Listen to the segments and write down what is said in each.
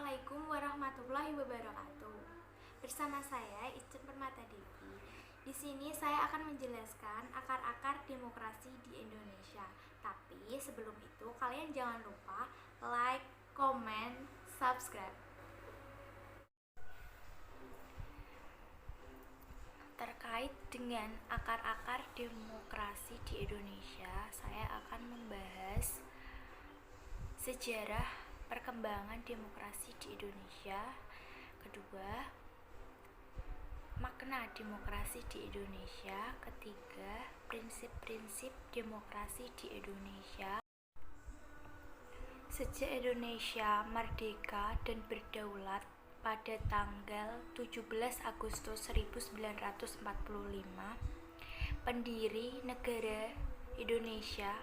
Assalamualaikum warahmatullahi wabarakatuh. Bersama saya Icet Permata Devi. Di sini saya akan menjelaskan akar-akar demokrasi di Indonesia. Tapi sebelum itu kalian jangan lupa like, comment, subscribe. Terkait dengan akar-akar demokrasi di Indonesia, saya akan membahas sejarah perkembangan demokrasi di Indonesia. Kedua, makna demokrasi di Indonesia. Ketiga, prinsip-prinsip demokrasi di Indonesia. Sejak Indonesia merdeka dan berdaulat pada tanggal 17 Agustus 1945, pendiri negara Indonesia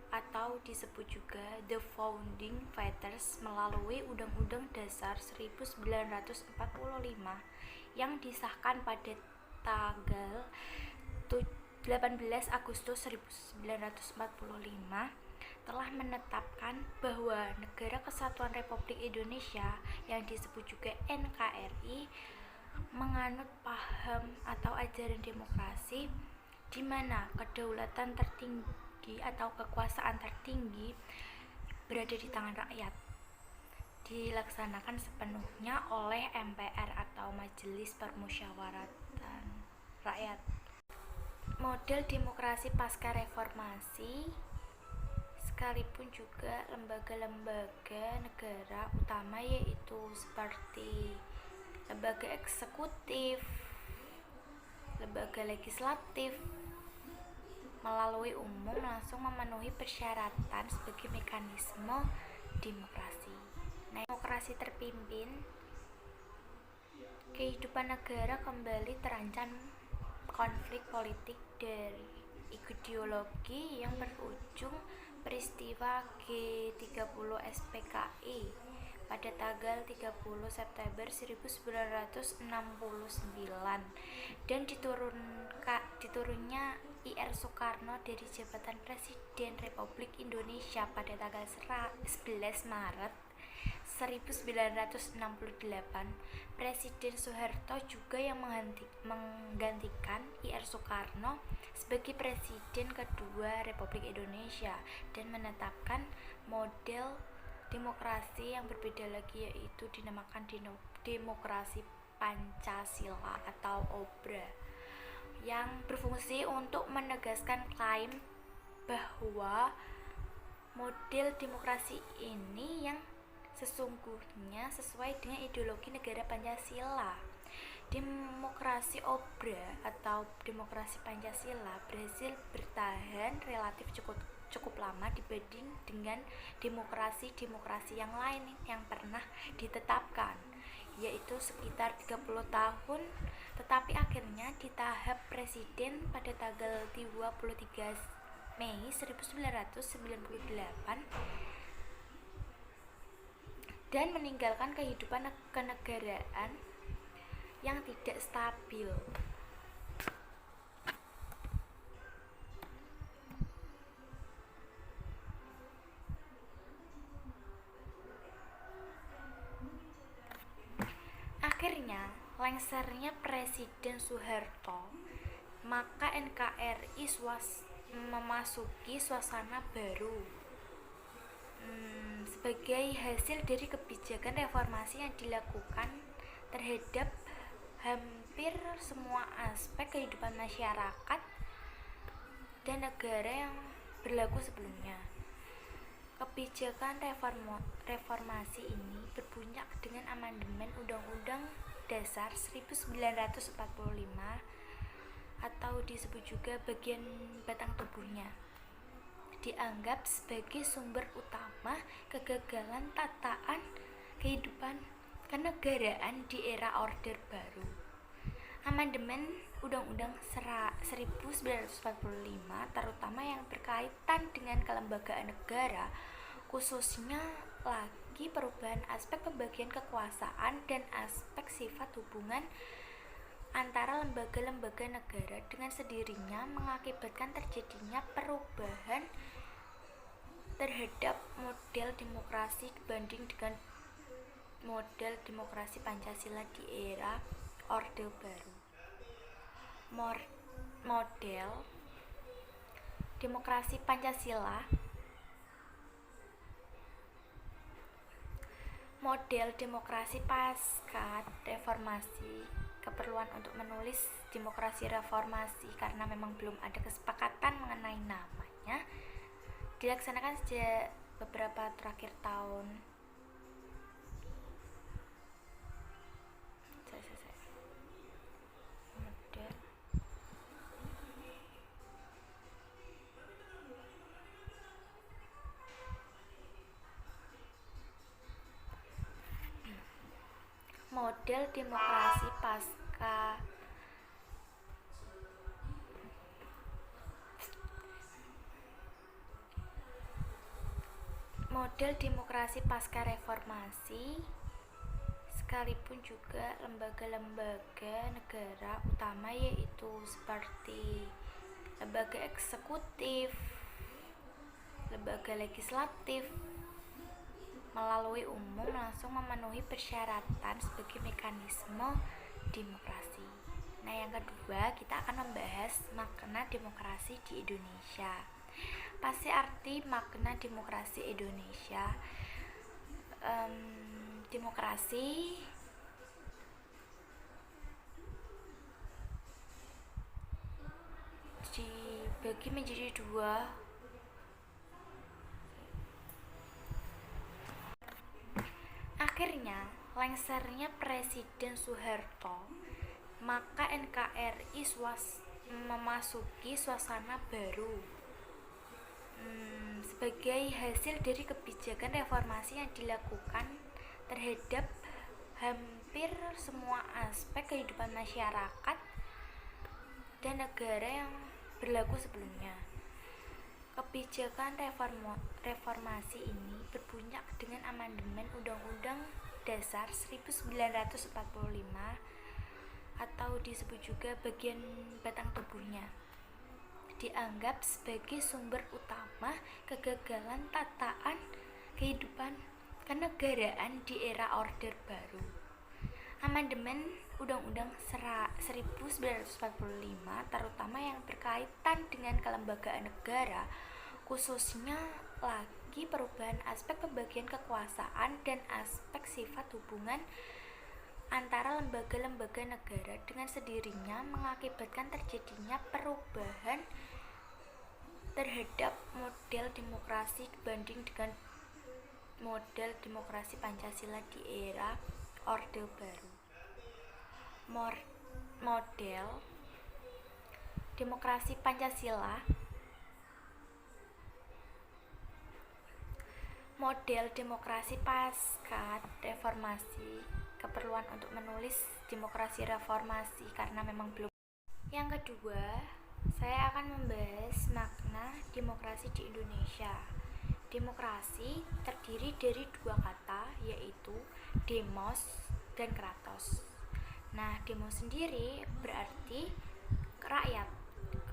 atau disebut juga The Founding Fathers melalui Undang-Undang Dasar 1945 yang disahkan pada tanggal 18 Agustus 1945 telah menetapkan bahwa Negara Kesatuan Republik Indonesia yang disebut juga NKRI menganut paham atau ajaran demokrasi di mana kedaulatan tertinggi atau kekuasaan tertinggi berada di tangan rakyat, dilaksanakan sepenuhnya oleh MPR atau Majelis Permusyawaratan Rakyat. Model demokrasi pasca reformasi sekalipun juga lembaga-lembaga negara utama yaitu seperti lembaga eksekutif, lembaga legislatif melalui umum langsung memenuhi persyaratan sebagai mekanisme demokrasi. Nah, demokrasi terpimpin, kehidupan negara kembali terancam konflik politik dari ideologi yang berujung peristiwa G30 SPKI pada tanggal 30 September 1969 dan diturunnya Ir Soekarno dari jabatan Presiden Republik Indonesia pada tanggal 11 Maret 1968. Presiden Soeharto juga yang menggantikan Ir Soekarno sebagai Presiden kedua Republik Indonesia dan menetapkan model demokrasi yang berbeda lagi, yaitu dinamakan demokrasi Pancasila atau OBRA, yang berfungsi untuk menegaskan klaim bahwa model demokrasi ini yang sesungguhnya sesuai dengan ideologi negara Pancasila. Demokrasi OBRA atau demokrasi Pancasila berhasil bertahan relatif cukup lama dibanding dengan demokrasi yang lain yang pernah ditetapkan, yaitu sekitar 30 tahun, tetapi akhirnya di tahap presiden pada tanggal 23 Mei 1998 dan meninggalkan kehidupan kenegaraan yang tidak stabil. Akhirnya, lengsernya Presiden Soeharto, maka NKRI memasuki suasana baru sebagai hasil dari kebijakan reformasi yang dilakukan terhadap hampir semua aspek kehidupan masyarakat dan negara yang berlaku sebelumnya. Kebijakan reformasi ini berbunyi dengan amandemen Undang-Undang Dasar 1945 atau disebut juga bagian batang tubuhnya, dianggap sebagai sumber utama kegagalan tataan kehidupan kenegaraan di era Orde Baru. Amandemen Undang-Undang 1945 terutama yang berkaitan dengan kelembagaan negara, khususnya lagi perubahan aspek pembagian kekuasaan dan aspek sifat hubungan antara lembaga-lembaga negara dengan sendirinya mengakibatkan terjadinya perubahan terhadap model demokrasi dibanding dengan model demokrasi Pancasila di era Orde Baru. Model demokrasi Pancasila model demokrasi pasca reformasi, keperluan untuk menulis demokrasi reformasi karena memang belum ada kesepakatan mengenai namanya, dilaksanakan sejak beberapa terakhir tahun. Model demokrasi pasca reformasi, sekalipun juga lembaga-lembaga negara utama yaitu seperti lembaga eksekutif, lembaga legislatif melalui umum langsung memenuhi persyaratan sebagai mekanisme demokrasi. Nah, yang kedua kita akan membahas makna demokrasi di Indonesia. Pasti arti makna demokrasi Indonesia. Demokrasi dibagi menjadi dua. Akhirnya, lengsernya Presiden Soeharto, maka NKRI memasuki suasana baru. Sebagai hasil dari kebijakan reformasi yang dilakukan terhadap hampir semua aspek kehidupan masyarakat dan negara yang berlaku sebelumnya. Kebijakan reformasi ini berbunyi dengan amandemen Undang-Undang Dasar 1945 atau disebut juga bagian batang tubuhnya. Dianggap sebagai sumber utama kegagalan tataan kehidupan kenegaraan di era Orde Baru. Amandemen Undang-Undang 1945 terutama yang berkaitan dengan kelembagaan negara, khususnya lagi perubahan aspek pembagian kekuasaan dan aspek sifat hubungan antara lembaga-lembaga negara dengan sendirinya mengakibatkan terjadinya perubahan terhadap model demokrasi dibanding dengan model demokrasi Pancasila di era Orde Baru. Model demokrasi Pancasila model demokrasi pasca reformasi, keperluan untuk menulis demokrasi reformasi karena memang belum. Yang kedua, saya akan membahas makna demokrasi di Indonesia. Demokrasi terdiri dari dua kata, yaitu demos dan kratos. Nah, demos sendiri berarti rakyat,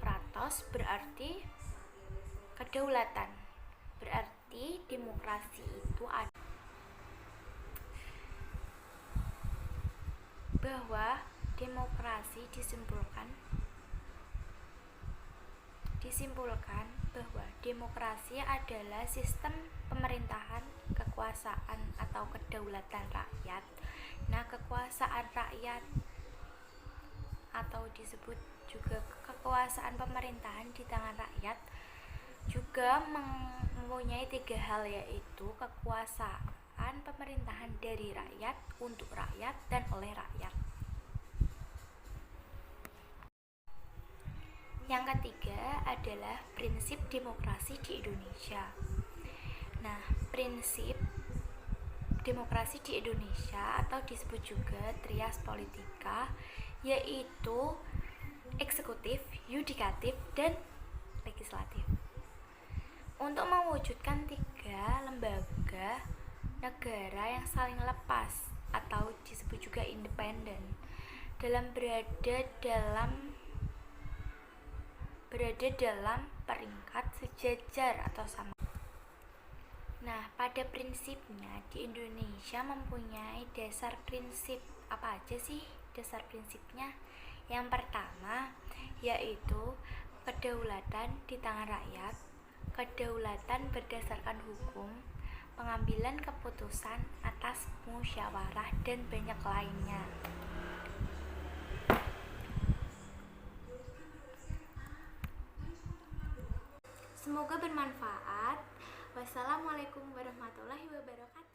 kratos berarti kedaulatan. Berarti demokrasi itu ada bahwa demokrasi disimpulkan bahwa demokrasi adalah sistem pemerintahan kekuasaan atau kedaulatan rakyat. Nah, kekuasaan rakyat atau disebut juga kekuasaan pemerintahan di tangan rakyat juga mempunyai tiga hal, yaitu kekuasaan pemerintahan dari rakyat, untuk rakyat, dan oleh rakyat. Yang ketiga adalah prinsip demokrasi di Indonesia. Nah, prinsip demokrasi di Indonesia atau disebut juga trias politika, yaitu eksekutif, yudikatif, dan legislatif. Untuk mewujudkan tiga lembaga negara yang saling lepas atau disebut juga independen berada dalam peringkat sejajar atau sama. Nah, pada prinsipnya di Indonesia mempunyai dasar prinsip. Apa aja sih dasar prinsipnya? Yang pertama yaitu kedaulatan di tangan rakyat, kedaulatan berdasarkan hukum, pengambilan keputusan atas musyawarah, dan banyak lainnya. Semoga bermanfaat. Wassalamualaikum warahmatullahi wabarakatuh.